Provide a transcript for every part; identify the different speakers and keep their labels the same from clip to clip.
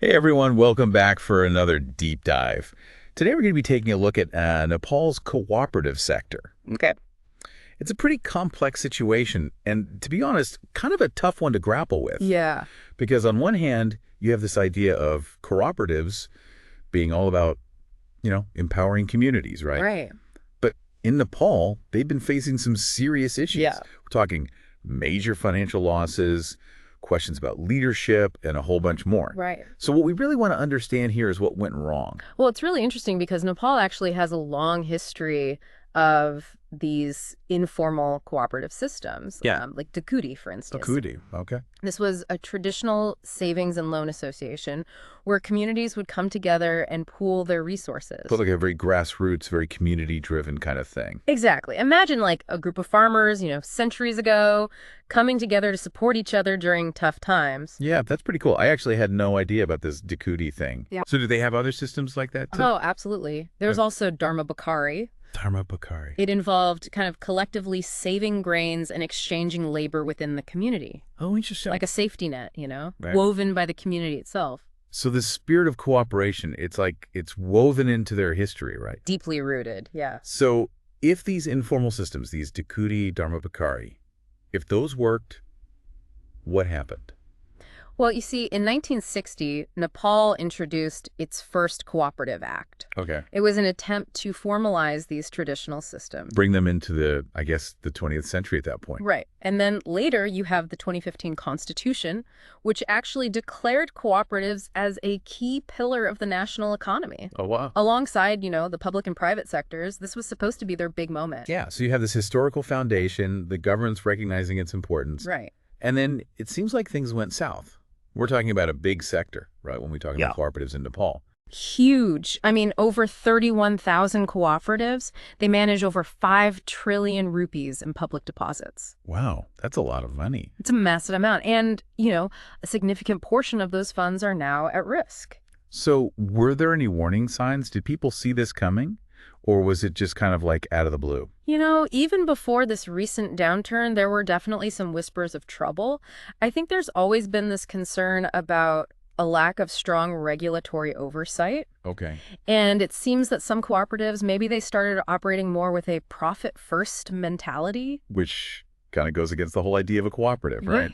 Speaker 1: Hey everyone, welcome back for another deep dive. Today we're going to be taking a look at Nepal's cooperative sector.
Speaker 2: Okay.
Speaker 1: It's a pretty complex situation and, to be honest, kind of a tough one to grapple with.
Speaker 2: Yeah.
Speaker 1: Because on one hand, you have this idea of cooperatives being all about, empowering communities, right?
Speaker 2: Right.
Speaker 1: But in Nepal, they've been facing some serious issues.
Speaker 2: Yeah.
Speaker 1: We're talking major financial losses, questions about leadership, and a whole bunch more.
Speaker 2: Right.
Speaker 1: So what we really want to understand here is what went wrong.
Speaker 2: Well, it's really interesting because Nepal actually has a long history of these informal cooperative systems,
Speaker 1: Yeah.
Speaker 2: like Dakudi, for instance.
Speaker 1: Cooperative, okay.
Speaker 2: This was a traditional savings and loan association where communities would come together and pool their resources.
Speaker 1: So like a very grassroots, very community-driven kind of thing.
Speaker 2: Exactly. Imagine like a group of farmers, centuries ago, coming together to support each other during tough times.
Speaker 1: Yeah, that's pretty cool. I actually had no idea about this Dakudi thing.
Speaker 2: Yeah.
Speaker 1: So do they have other systems like that too?
Speaker 2: Oh, absolutely. There's also Dharma Bakari.
Speaker 1: Dharma Bakari.
Speaker 2: It involved kind of collectively saving grains and exchanging labor within the community,
Speaker 1: Oh, interesting.
Speaker 2: like a safety net,
Speaker 1: Right.
Speaker 2: woven by the community itself,
Speaker 1: So the spirit of cooperation, it's like it's woven into their history, right?
Speaker 2: deeply rooted. Yeah.
Speaker 1: So if these informal systems, these Dakudi, Dharma Bakari, if those worked, what happened?
Speaker 2: Well, you see, in 1960, Nepal introduced its first Cooperative Act.
Speaker 1: Okay.
Speaker 2: It was an attempt to formalize these traditional systems.
Speaker 1: Bring them into the 20th century at that point.
Speaker 2: Right. And then later you have the 2015 Constitution, which actually declared cooperatives as a key pillar of the national economy.
Speaker 1: Oh, wow.
Speaker 2: Alongside, the public and private sectors, this was supposed to be their big moment.
Speaker 1: Yeah, so you have this historical foundation, the government's recognizing its importance,
Speaker 2: Right.
Speaker 1: and then it seems like things went south. We're talking about a big sector, right, when we talk about cooperatives in Nepal.
Speaker 2: Huge. I mean, over 31,000 cooperatives. They manage over 5 trillion rupees in public deposits.
Speaker 1: Wow, that's a lot of money.
Speaker 2: It's a massive amount. And, a significant portion of those funds are now at risk.
Speaker 1: So were there any warning signs? Did people see this coming? Or was it just kind of like out of the blue?
Speaker 2: Even before this recent downturn, there were definitely some whispers of trouble. I think there's always been this concern about a lack of strong regulatory oversight.
Speaker 1: Okay.
Speaker 2: And it seems that some cooperatives, maybe they started operating more with a profit-first mentality.
Speaker 1: Which kind of goes against the whole idea of a cooperative, right?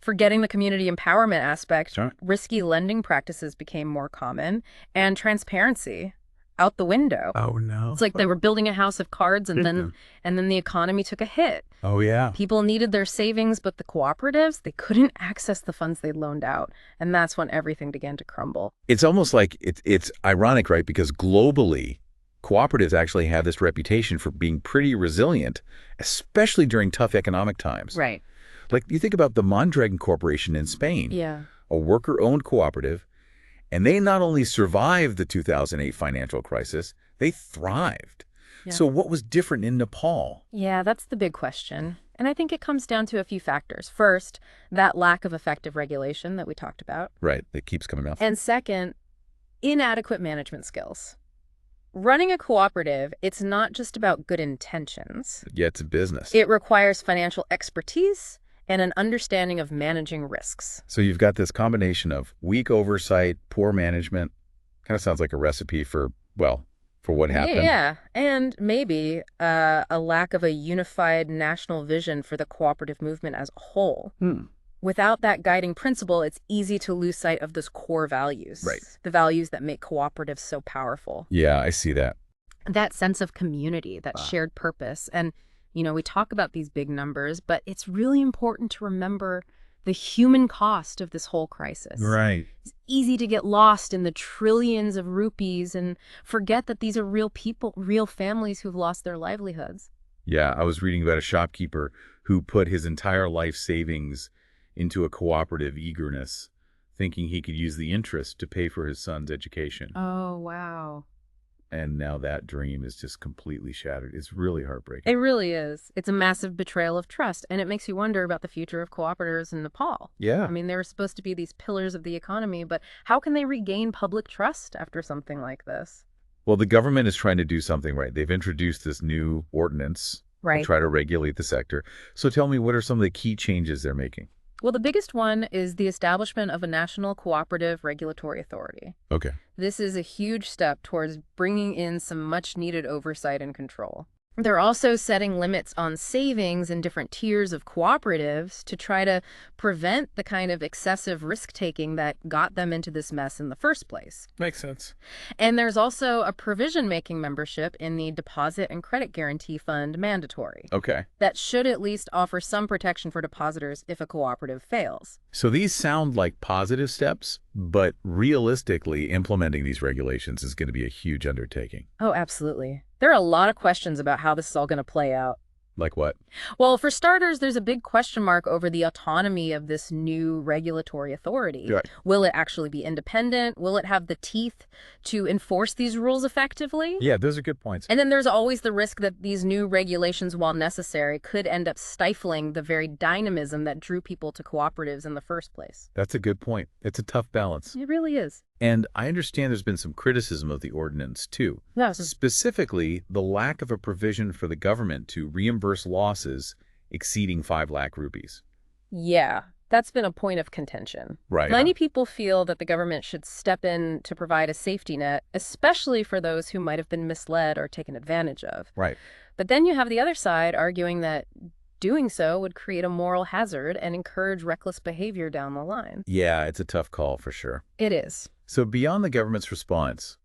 Speaker 2: Forgetting the community empowerment aspect,
Speaker 1: Sure.
Speaker 2: risky lending practices became more common, and transparency out the window.
Speaker 1: Oh, no.
Speaker 2: It's like they were building a house of cards and then the economy took a hit.
Speaker 1: Oh, yeah.
Speaker 2: People needed their savings, but the cooperatives, they couldn't access the funds they loaned out. And that's when everything began to crumble.
Speaker 1: It's almost like it's ironic, right? Because globally, cooperatives actually have this reputation for being pretty resilient, especially during tough economic times.
Speaker 2: Right.
Speaker 1: Like you think about the Mondragon Corporation in Spain,
Speaker 2: Yeah.
Speaker 1: a worker-owned cooperative, and they not only survived the 2008 financial crisis, they thrived.
Speaker 2: Yeah.
Speaker 1: So what was different in Nepal?
Speaker 2: Yeah, that's the big question. And I think it comes down to a few factors. First, that lack of effective regulation that we talked about.
Speaker 1: Right, that keeps coming up.
Speaker 2: And second, inadequate management skills. Running a cooperative, it's not just about good intentions.
Speaker 1: Yeah, it's a business.
Speaker 2: It requires financial expertise and an understanding of managing risks.
Speaker 1: So you've got this combination of weak oversight, poor management. Kind of sounds like a recipe for what happened.
Speaker 2: Yeah, and maybe a lack of a unified national vision for the cooperative movement as a whole. Without that guiding principle, it's easy to lose sight of those core values.
Speaker 1: Right.
Speaker 2: The values that make cooperatives so powerful.
Speaker 1: Yeah, I see that.
Speaker 2: That sense of community, that shared purpose. And, we talk about these big numbers, but it's really important to remember the human cost of this whole crisis.
Speaker 1: Right.
Speaker 2: It's easy to get lost in the trillions of rupees and forget that these are real people, real families who've lost their livelihoods.
Speaker 1: Yeah, I was reading about a shopkeeper who put his entire life savings into a cooperative eagerness, thinking he could use the interest to pay for his son's education.
Speaker 2: Oh, wow.
Speaker 1: And now that dream is just completely shattered. It's really heartbreaking.
Speaker 2: It really is. It's a massive betrayal of trust, and it makes you wonder about the future of cooperatives in Nepal.
Speaker 1: Yeah.
Speaker 2: I mean, they were supposed to be these pillars of the economy, but how can they regain public trust after something like this?
Speaker 1: Well, the government is trying to do something right. They've introduced this new ordinance
Speaker 2: Right.
Speaker 1: to try to regulate the sector. So tell me, what are some of the key changes they're making?
Speaker 2: Well, the biggest one is the establishment of a national cooperative regulatory authority.
Speaker 1: Okay.
Speaker 2: This is a huge step towards bringing in some much-needed oversight and control. They're also setting limits on savings in different tiers of cooperatives to try to prevent the kind of excessive risk-taking that got them into this mess in the first place.
Speaker 1: Makes sense.
Speaker 2: And there's also a provision-making membership in the Deposit and Credit Guarantee Fund mandatory.
Speaker 1: Okay.
Speaker 2: That should at least offer some protection for depositors if a cooperative fails.
Speaker 1: So these sound like positive steps, but realistically, implementing these regulations is going to be a huge undertaking.
Speaker 2: Oh, absolutely. There are a lot of questions about how this is all going to play out.
Speaker 1: Like what?
Speaker 2: Well, for starters, there's a big question mark over the autonomy of this new regulatory authority.
Speaker 1: Right.
Speaker 2: Will it actually be independent? Will it have the teeth to enforce these rules effectively?
Speaker 1: Yeah, those are good points.
Speaker 2: And then there's always the risk that these new regulations, while necessary, could end up stifling the very dynamism that drew people to cooperatives in the first place.
Speaker 1: That's a good point. It's a tough balance.
Speaker 2: It really is.
Speaker 1: And I understand there's been some criticism of the ordinance, too.
Speaker 2: Yes.
Speaker 1: Specifically, the lack of a provision for the government to reimburse losses exceeding 5 lakh rupees.
Speaker 2: Yeah, that's been a point of contention.
Speaker 1: Right.
Speaker 2: Many people feel that the government should step in to provide a safety net, especially for those who might have been misled or taken advantage of.
Speaker 1: Right.
Speaker 2: But then you have the other side arguing that doing so would create a moral hazard and encourage reckless behavior down the line.
Speaker 1: Yeah, it's a tough call for sure.
Speaker 2: It is.
Speaker 1: So beyond the government's response,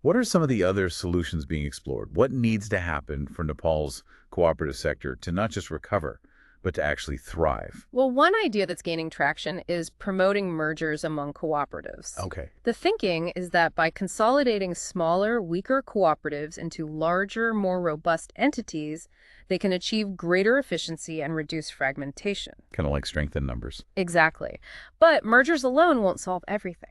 Speaker 1: what are some of the other solutions being explored? What needs to happen for Nepal's cooperative sector to not just recover, but to actually thrive?
Speaker 2: Well, one idea that's gaining traction is promoting mergers among cooperatives.
Speaker 1: Okay.
Speaker 2: The thinking is that by consolidating smaller, weaker cooperatives into larger, more robust entities, they can achieve greater efficiency and reduce fragmentation.
Speaker 1: Kind of like strength in numbers.
Speaker 2: Exactly. But mergers alone won't solve everything.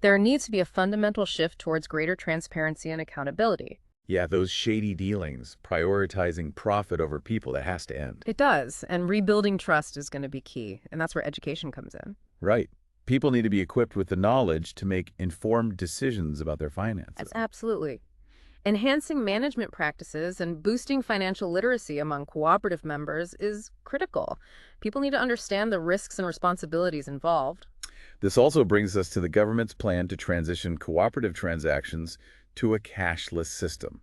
Speaker 2: There needs to be a fundamental shift towards greater transparency and accountability.
Speaker 1: Yeah, those shady dealings, prioritizing profit over people, that has to end.
Speaker 2: It does, and rebuilding trust is going to be key, and that's where education comes in.
Speaker 1: Right. People need to be equipped with the knowledge to make informed decisions about their finances.
Speaker 2: Absolutely. Enhancing management practices and boosting financial literacy among cooperative members is critical. People need to understand the risks and responsibilities involved.
Speaker 1: This also brings us to the government's plan to transition cooperative transactions to a cashless system.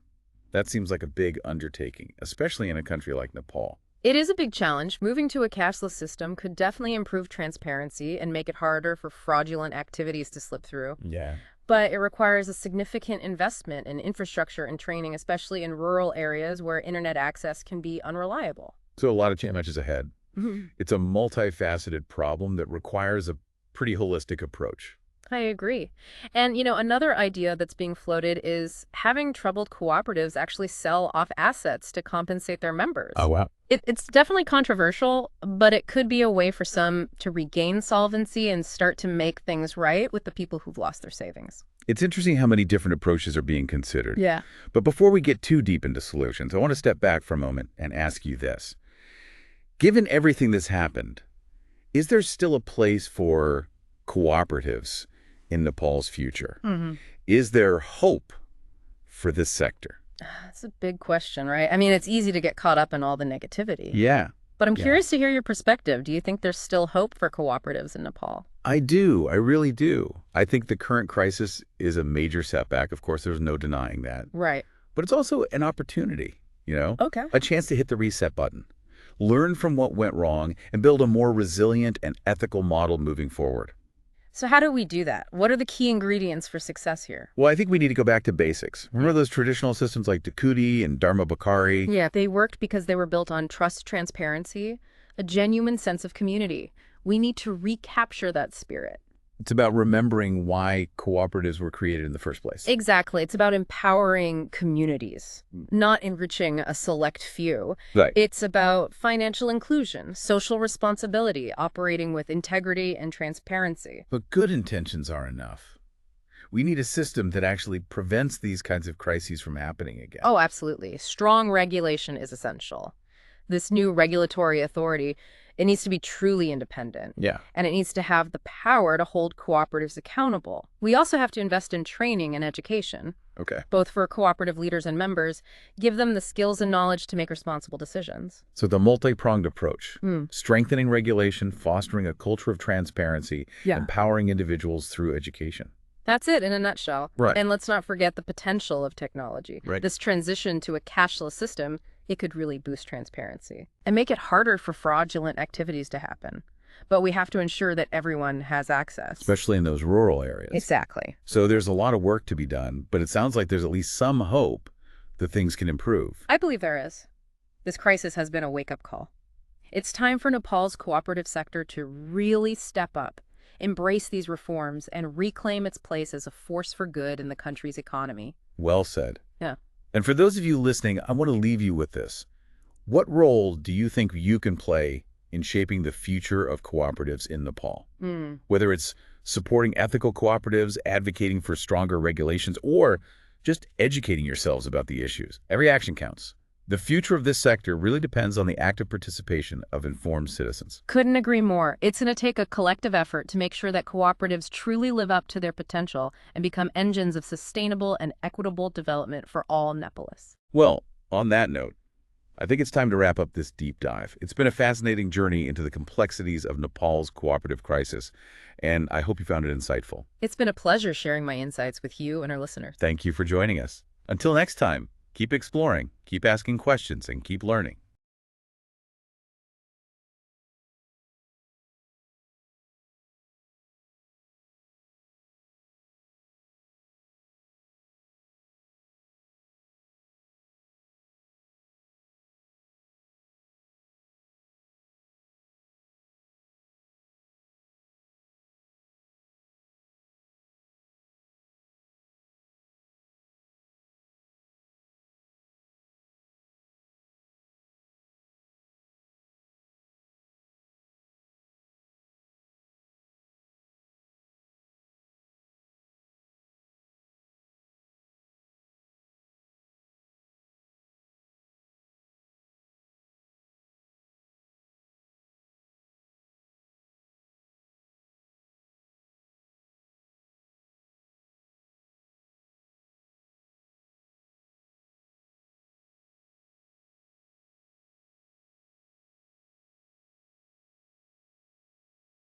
Speaker 1: That seems like a big undertaking, especially in a country like Nepal.
Speaker 2: It is a big challenge. Moving to a cashless system could definitely improve transparency and make it harder for fraudulent activities to slip through.
Speaker 1: Yeah.
Speaker 2: But it requires a significant investment in infrastructure and training, especially in rural areas where internet access can be unreliable.
Speaker 1: So a lot of challenges ahead. It's a multifaceted problem that requires a pretty holistic approach.
Speaker 2: I agree. And, another idea that's being floated is having troubled cooperatives actually sell off assets to compensate their members.
Speaker 1: Oh, wow.
Speaker 2: It's definitely controversial, but it could be a way for some to regain solvency and start to make things right with the people who've lost their savings.
Speaker 1: It's interesting how many different approaches are being considered.
Speaker 2: Yeah.
Speaker 1: But before we get too deep into solutions, I want to step back for a moment and ask you this. Given everything that's happened, is there still a place for cooperatives in Nepal's future? Is there hope for this sector?
Speaker 2: That's a big question, right? I mean, it's easy to get caught up in all the negativity.
Speaker 1: Yeah.
Speaker 2: But I'm curious to hear your perspective. Do you think there's still hope for cooperatives in Nepal?
Speaker 1: I do. I really do. I think the current crisis is a major setback. Of course, there's no denying that.
Speaker 2: Right.
Speaker 1: But it's also an opportunity,
Speaker 2: Okay.
Speaker 1: a chance to hit the reset button, learn from what went wrong, and build a more resilient and ethical model moving forward.
Speaker 2: So how do we do that? What are the key ingredients for success here?
Speaker 1: Well, I think we need to go back to basics. Remember those traditional systems like Dakudi and Dharma Bakari?
Speaker 2: Yeah, they worked because they were built on trust, transparency, a genuine sense of community. We need to recapture that spirit.
Speaker 1: It's about remembering why cooperatives were created in the first place.
Speaker 2: Exactly. It's about empowering communities, not enriching a select few.
Speaker 1: Right.
Speaker 2: It's about financial inclusion, social responsibility, operating with integrity and transparency.
Speaker 1: But good intentions aren't enough. We need a system that actually prevents these kinds of crises from happening again.
Speaker 2: Oh, absolutely. Strong regulation is essential. This new regulatory authority It needs to be truly independent.
Speaker 1: Yeah.
Speaker 2: And it needs to have the power to hold cooperatives accountable. We also have to invest in training and education,
Speaker 1: Okay.
Speaker 2: both for cooperative leaders and members, give them the skills and knowledge to make responsible decisions.
Speaker 1: So the multi-pronged approach, strengthening regulation, fostering a culture of transparency, empowering individuals through education.
Speaker 2: That's it in a nutshell.
Speaker 1: Right.
Speaker 2: And let's not forget the potential of technology.
Speaker 1: Right.
Speaker 2: This transition to a cashless system, it could really boost transparency and make it harder for fraudulent activities to happen. But we have to ensure that everyone has access.
Speaker 1: Especially in those rural areas.
Speaker 2: Exactly.
Speaker 1: So there's a lot of work to be done, but it sounds like there's at least some hope that things can improve.
Speaker 2: I believe there is. This crisis has been a wake-up call. It's time for Nepal's cooperative sector to really step up, embrace these reforms, and reclaim its place as a force for good in the country's economy.
Speaker 1: Well said.
Speaker 2: Yeah.
Speaker 1: And for those of you listening, I want to leave you with this. What role do you think you can play in shaping the future of cooperatives in Nepal? Whether it's supporting ethical cooperatives, advocating for stronger regulations, or just educating yourselves about the issues. Every action counts. The future of this sector really depends on the active participation of informed citizens.
Speaker 2: Couldn't agree more. It's going to take a collective effort to make sure that cooperatives truly live up to their potential and become engines of sustainable and equitable development for all Nepalese.
Speaker 1: Well, on that note, I think it's time to wrap up this deep dive. It's been a fascinating journey into the complexities of Nepal's cooperative crisis, and I hope you found it insightful.
Speaker 2: It's been a pleasure sharing my insights with you and our listeners.
Speaker 1: Thank you for joining us. Until next time, keep exploring, keep asking questions, and keep learning.